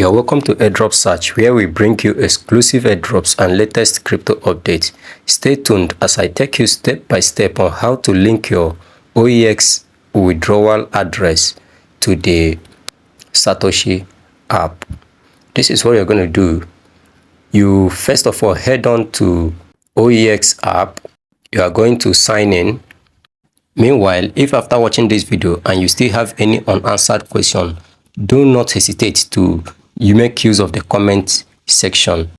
You're welcome to Airdrop Search, where we bring you exclusive airdrops and latest crypto updates. Stay tuned as I take you step by step on how to link your OEX withdrawal address to the Satoshi app. This is what you're going to do. You first of all head on to OEX app. You are going to sign in. Meanwhile, if after watching this video and you still have any unanswered question, do not hesitate to make use of the comment section.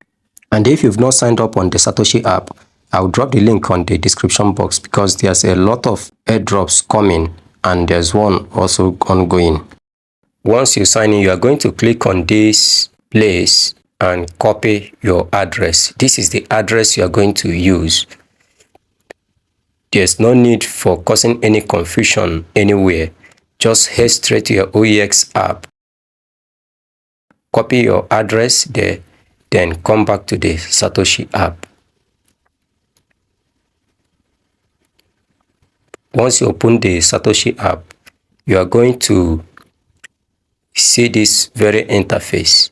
And if you've not signed up on the Satoshi app, I'll drop the link on the description box because there's a lot of airdrops coming and there's one also ongoing. Once you sign in, you are going to click on this place and copy your address. This is the address you are going to use. There's no need for causing any confusion anywhere. Just head straight to your OEX app. Copy your address there, then come back to the Satoshi app. Once you open the Satoshi app, you are going to see this very interface.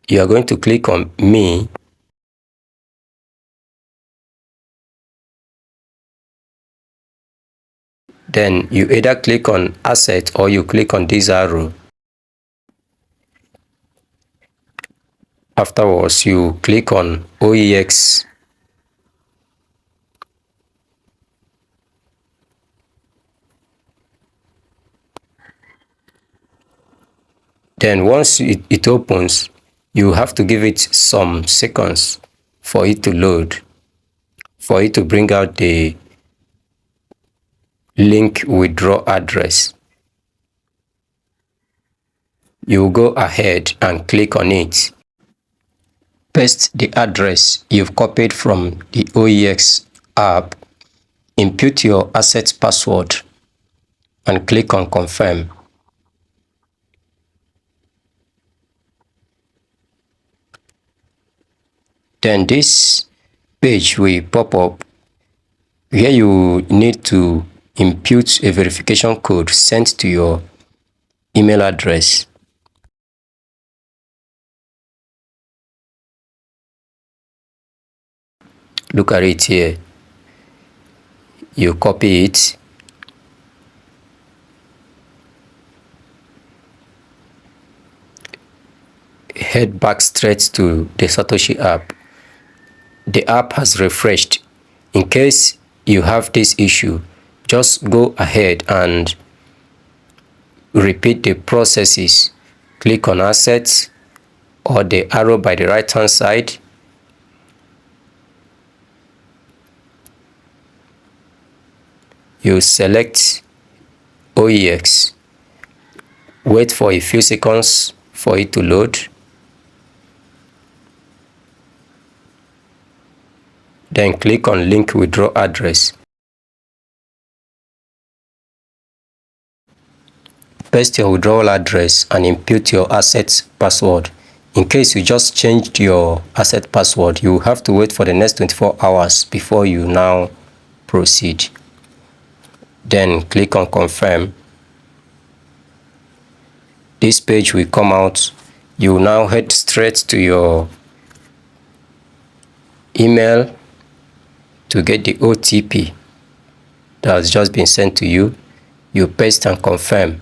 You are going to click on Me. Then you either click on Asset or you click on this arrow. Afterwards, you click on OEX. Then once it opens, you have to give it some seconds for it to load, for it to bring out the link withdraw address. You go ahead and click on it. Paste the address you've copied from the OEX app, input your asset password, and click on confirm. Then this page will pop up where you need to input a verification code sent to your email address. Look at it here. You copy it. Head back straight to the Satoshi app. The app has refreshed. In case you have this issue, just go ahead and repeat the processes. Click on Assets or the arrow by the right hand side. You select OEX. Wait for a few seconds for it to load. Then click on Link Withdraw Address. Paste your withdrawal address and input your asset password. In case you just changed your asset password, you have to wait for the next 24 hours before you now proceed. Then click on Confirm. This page will come out. You now head straight to your email to get the OTP that has just been sent to you. You paste and confirm.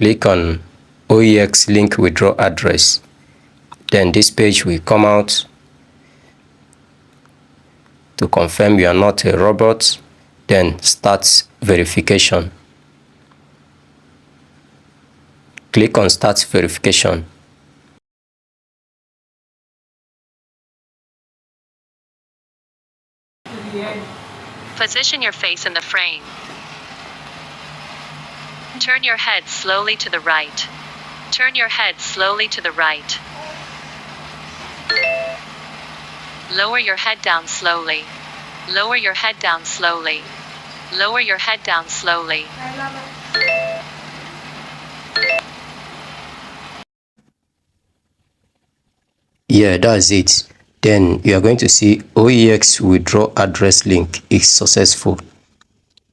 Click on OEX link withdraw address. Then this page will come out to confirm you are not a robot. Then start verification. Click on Start Verification. Position your face in the frame. Turn your head slowly to the right. Turn your head slowly to the right. Lower your head down slowly. Lower your head down slowly. Lower your head down slowly. Yeah, that's it. Then you are going to see OEX withdraw address link is successful.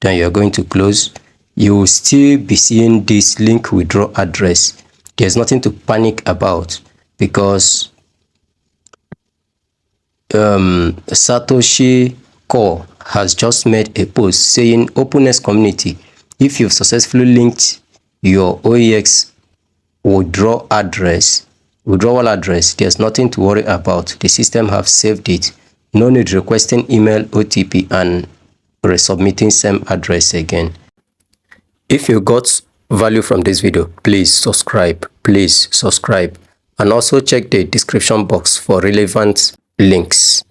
Then you are going to close. You will still be seeing this link withdraw address. There's nothing to panic about because Satoshi Core has just made a post saying openness community, if you've successfully linked your OEX withdrawal address, there's nothing to worry about. The system have saved it. No need requesting email, OTP, and resubmitting same address again. If you got value from this video, please subscribe, and also check the description box for relevant links.